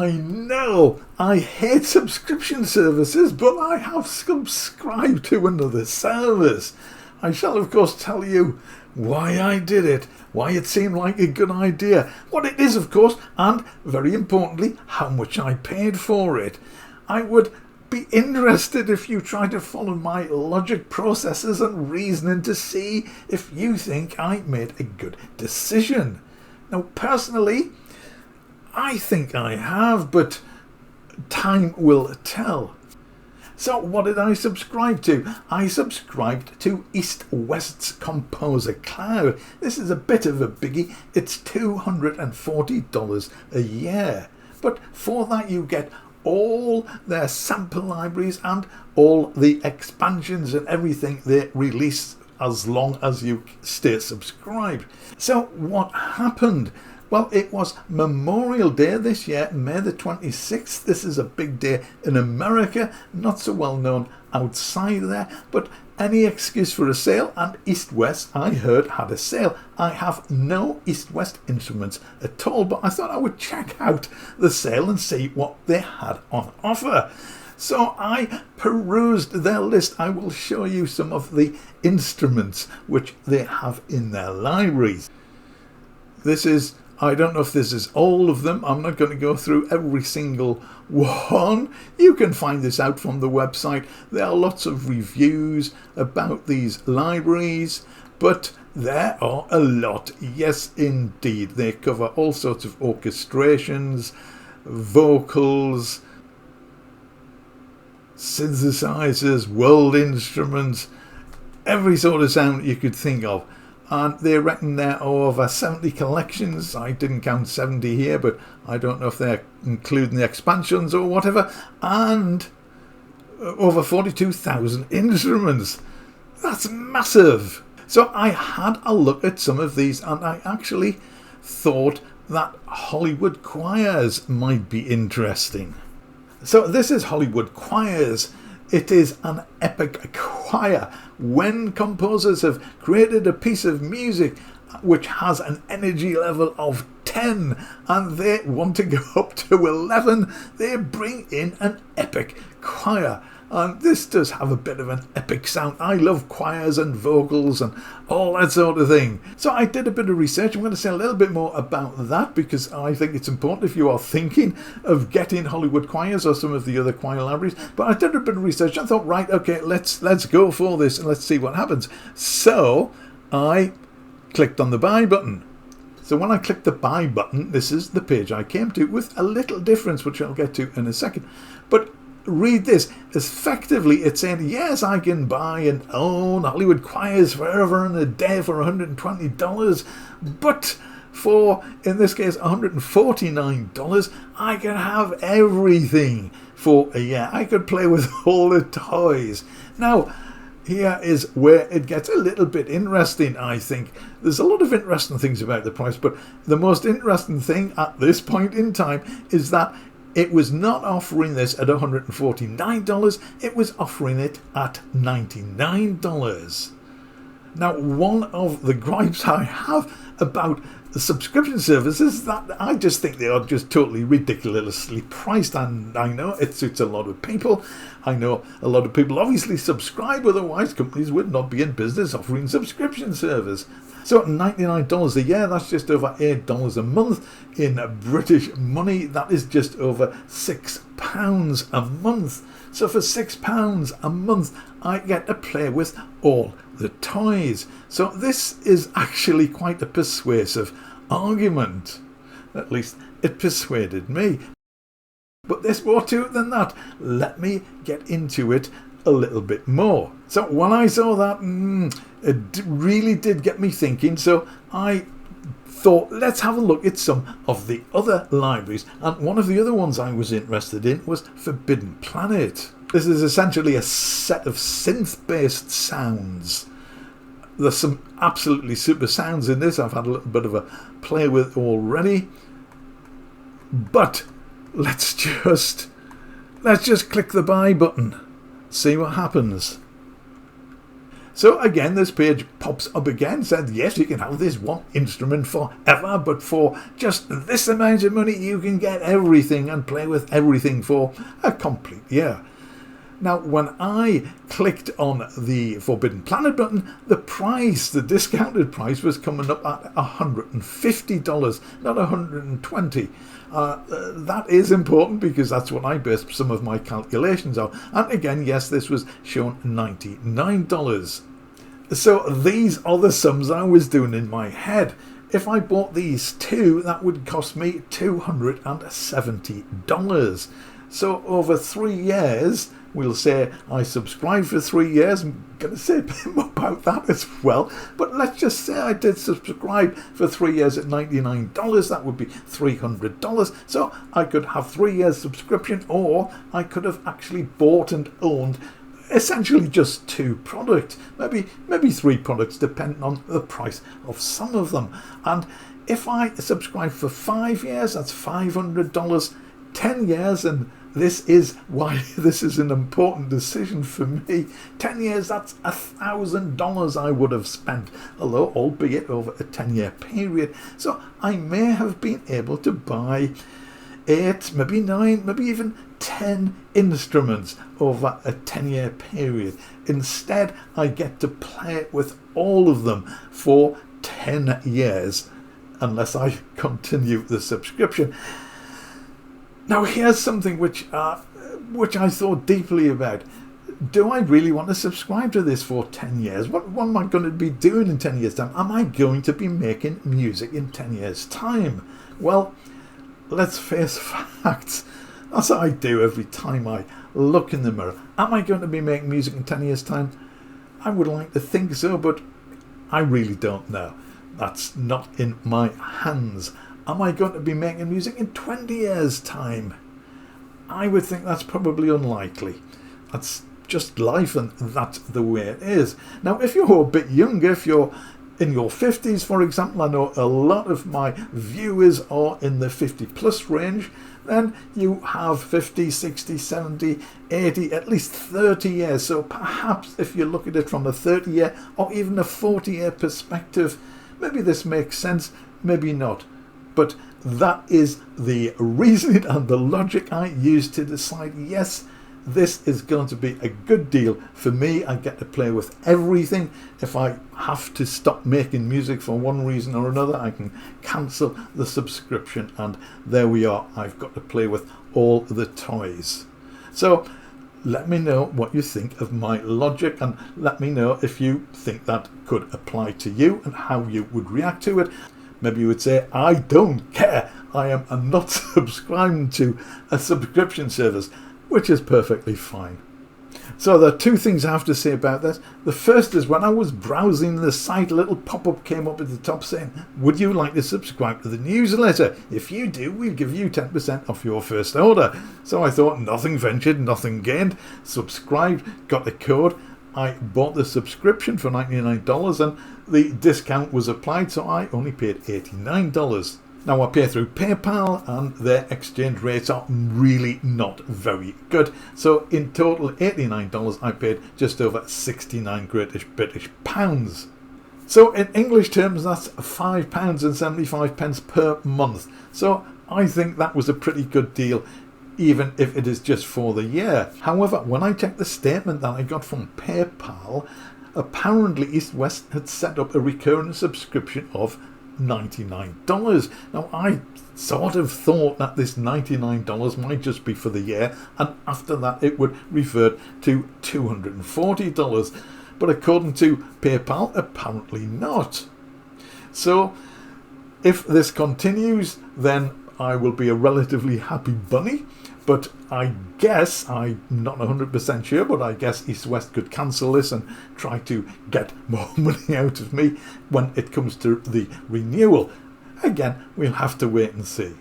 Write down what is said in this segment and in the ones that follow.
I know I hate subscription services, but I have subscribed to another service. I shall of course tell you why I did it, why it seemed like a good idea, what it is of course, and very importantly, how much I paid for it. I would be interested if you try to follow my logic processes and reasoning to see if you think I made a good decision. Now personally, I think I have, but time will tell. So what did I subscribe to? I subscribed to EastWest's Composer Cloud. This is a bit of a biggie. It's $240 a year. But for that you get all their sample libraries and all the expansions and everything they release as long as you stay subscribed. So what happened? Well, it was Memorial Day this year, May the 26th. This is a big day in America, not so well known outside there, but any excuse for a sale, and EastWest, I heard, had a sale. I have no EastWest instruments at all, but I thought I would check out the sale and see what they had on offer. So I perused their list. I will show you some of the instruments which they have in their libraries. This is, I don't know if this is all of them. I'm not going to go through every single one. You can find this out from the website. There are lots of reviews about these libraries, but there are a lot. Yes, indeed. They cover all sorts of orchestrations, vocals, synthesizers, world instruments, every sort of sound you could think of. And they reckon there are over 70 collections. I didn't count 70 here, but I don't know if they're including the expansions or whatever. And over 42,000 instruments. That's massive. So I had a look at some of these, and I actually thought that Hollywood Choirs might be interesting. So this is Hollywood Choirs. It is an epic choir. When composers have created a piece of music which has an energy level of 10 and they want to go up to 11, they bring in an epic choir. And this does have a bit of an epic sound. I love choirs and vocals and all that sort of thing. So I did a bit of research. I'm going to say a little bit more about that because I think it's important if you are thinking of getting Hollywood Choirs or some of the other choir libraries. But I did a bit of research. I thought, right, okay, let's go for this and let's see what happens. So I clicked on the buy button. So when I clicked the buy button, this is the page I came to with a little difference, which I'll get to in a second. But read this. Effectively, it's saying, yes, I can buy and own Hollywood Choirs forever and a day for $120, but for, in this case, $149, I can have everything for a year. I could play with all the toys. Now, here is where it gets a little bit interesting, I think. There's a lot of interesting things about the price, but the most interesting thing at this point in time is that it was not offering this at $149, it was offering it at $99. Now, one of the gripes I have about the subscription services is that I just think they are just totally ridiculously priced, and I know it suits a lot of people. I know a lot of people obviously subscribe, otherwise companies would not be in business offering subscription service. So $99 a year, that's just over $8 a month. In British money, that is just over £6 a month. So for £6 a month, I get to play with all the toys. So this is actually quite a persuasive argument. At least it persuaded me. But there's more to it than that. Let me get into it a little bit more. So when I saw that, it really did get me thinking. So I thought, let's have a look at some of the other libraries. And one of the other ones I was interested in was Forbidden Planet. This is essentially a set of synth-based sounds. There's some absolutely super sounds in this. I've had a little bit of a play with already. But let's just click the buy button. See what happens. So again, this page pops up again, said, yes, you can have this one instrument forever, but for just this amount of money, you can get everything and play with everything for a complete year. Now, when I clicked on the Forbidden Planet button, the price, the discounted price, was coming up at $150, not $120. That is important because that's what I based some of my calculations on. And again, yes, this was shown $99. So these are the sums I was doing in my head. If I bought these two, that would cost me $270. So over 3 years, we'll say I subscribed for 3 years. I'm going to say a bit more about that as well. But let's just say I did subscribe for 3 years at $99. That would be $300. So I could have 3 years subscription, or I could have actually bought and owned essentially just 2 products, maybe 3 products, depending on the price of some of them. And if I subscribe for 5 years, that's $500. 10 years, and this is why this is an important decision for me. 10 years, that's $1,000 I would have spent, although albeit over a 10-year period. So I may have been able to buy 8, maybe 9, maybe even 10 instruments over a 10-year period. Instead, I get to play with all of them for 10 years, unless I continue the subscription. Now, here's something which I thought deeply about. Do I really want to subscribe to this for 10 years? What am I going to be doing in 10 years' time? Am I going to be making music in 10 years' time? Well, let's face facts. That's what I do every time I look in the mirror. Am I going to be making music in 10 years' time? I would like to think so, but I really don't know. That's not in my hands. Am I going to be making music in 20 years' time? I would think that's probably unlikely. That's just life, and that's the way it is. Now, if you're a bit younger, if you're in your 50s, for example, I know a lot of my viewers are in the 50 plus range, then you have 50, 60, 70, 80, at least 30 years. So perhaps if you look at it from a 30-year or even a 40-year perspective, maybe this makes sense, maybe not. But that is the reasoning and the logic I use to decide, yes, this is going to be a good deal for me. I get to play with everything. If I have to stop making music for one reason or another, I can cancel the subscription, and there we are. I've got to play with all the toys. So let me know what you think of my logic, and let me know if you think that could apply to you and how you would react to it. Maybe you would say, I don't care. I am not subscribing to a subscription service, which is perfectly fine. So there are 2 things I have to say about this. The first is when I was browsing the site, a little pop-up came up at the top saying, would you like to subscribe to the newsletter? If you do, we'll give you 10% off your first order. So I thought, nothing ventured, nothing gained. Subscribed, got the code. I bought the subscription for $99 and the discount was applied, so I only paid $89. Now I pay through PayPal and their exchange rates are really not very good. So in total $89, I paid just over 69 British pounds. So in English terms, that's £5.75 per month. So I think that was a pretty good deal, even if it is just for the year. However, when I checked the statement that I got from PayPal, apparently EastWest had set up a recurring subscription of $99. Now I sort of thought that this $99 might just be for the year, and after that it would revert to $240. But according to PayPal, apparently not. So if this continues, then I will be a relatively happy bunny. But I guess, I'm not 100% sure, but I guess EastWest could cancel this and try to get more money out of me when it comes to the renewal. Again, we'll have to wait and see.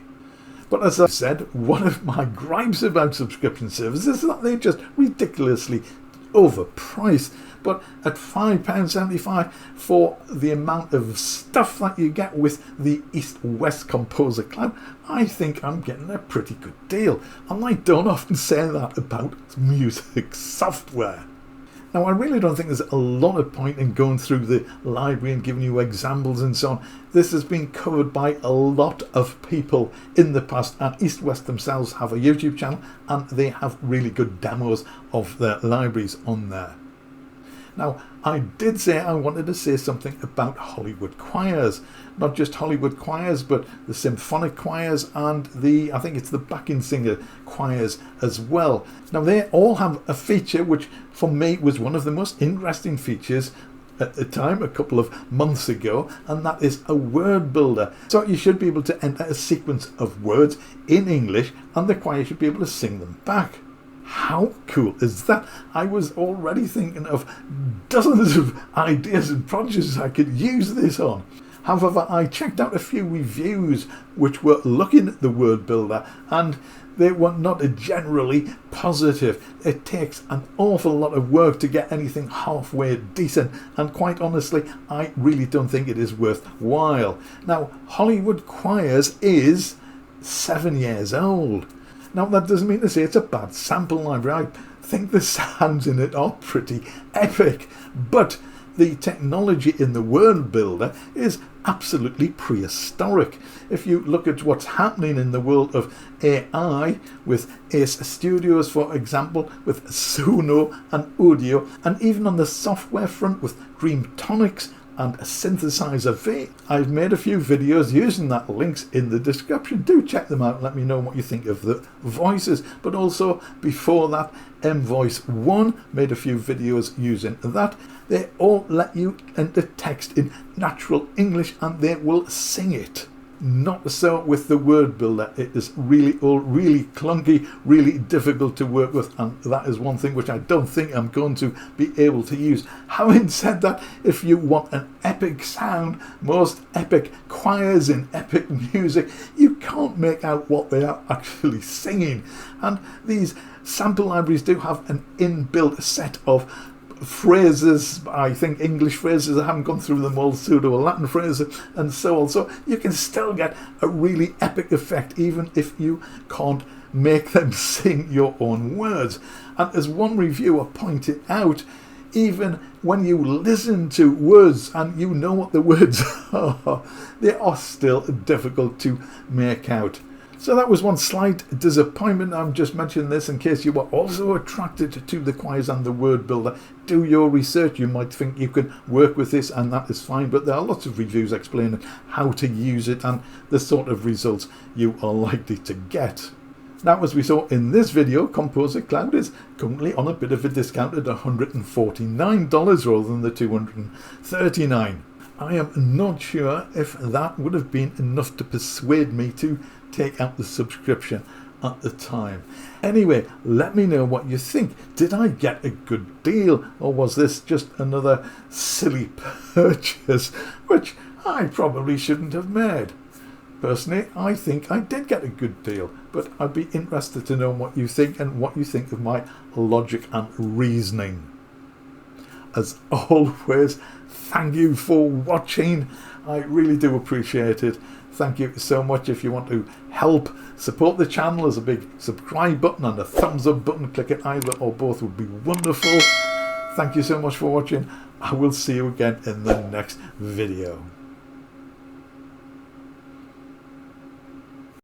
But as I said, one of my gripes about subscription services is that they're just ridiculously overpriced. But at £5.75 for the amount of stuff that you get with the EastWest Composer Cloud, I think I'm getting a pretty good deal. And I don't often say that about music software. Now, I really don't think there's a lot of point in going through the library and giving you examples and so on. This has been covered by a lot of people in the past, and EastWest themselves have a YouTube channel and they have really good demos of their libraries on there. Now, I did say I wanted to say something about Hollywood choirs. Not just Hollywood choirs, but the symphonic choirs and I think it's the backing singer choirs as well. Now, they all have a feature which for me was one of the most interesting features at the time, a couple of months ago, and that is a word builder. So you should be able to enter a sequence of words in English and the choir should be able to sing them back. How cool is that? I was already thinking of dozens of ideas and projects I could use this on. However, I checked out a few reviews which were looking at the word builder and they were not generally positive. It takes an awful lot of work to get anything halfway decent, and quite honestly, I really don't think it is worthwhile. Now, Hollywood Choirs is 7 years old. Now, that doesn't mean to say it's a bad sample library. I think the sounds in it are pretty epic, but the technology in the word builder is absolutely prehistoric. If you look at what's happening in the world of AI with Ace Studios, for example, with Suno and Audio, and even on the software front with Dreamtonics and Synthesizer V. I've made a few videos using that, links in the description. Do check them out and let me know what you think of the voices. But also before that, mVoice 1 made a few videos using that. They all let you enter text in natural English and they will sing it. Not so with the word builder. It is really clunky, really difficult to work with, and that is one thing which I don't think I'm going to be able to use. Having said that, if you want an epic sound, most epic choirs in epic music, you can't make out what they are actually singing. And these sample libraries do have an inbuilt set of phrases, I think English phrases, I haven't gone through them all, pseudo Latin phrases and so on, so you can still get a really epic effect even if you can't make them sing your own words. And as one reviewer pointed out, even when you listen to words and you know what the words are, they are still difficult to make out. So that was one slight disappointment. I'm just mentioning this in case you were also attracted to the choirs and the word builder. Do your research. You might think you can work with this and that is fine, but there are lots of reviews explaining how to use it and the sort of results you are likely to get. Now, as we saw in this video, Composer Cloud is currently on a bit of a discount at $149 rather than the $239. I am not sure if that would have been enough to persuade me to take out the subscription at the time. Anyway, let me know what you think. Did I get a good deal, or was this just another silly purchase which I probably shouldn't have made? Personally, I think I did get a good deal, but I'd be interested to know what you think and what you think of my logic and reasoning. As always, thank you for watching. I really do appreciate it. Thank you so much. If you want to help support the channel, there's a big subscribe button and a thumbs up button. Click it, either or both would be wonderful. Thank you so much for watching. I will see you again in the next video.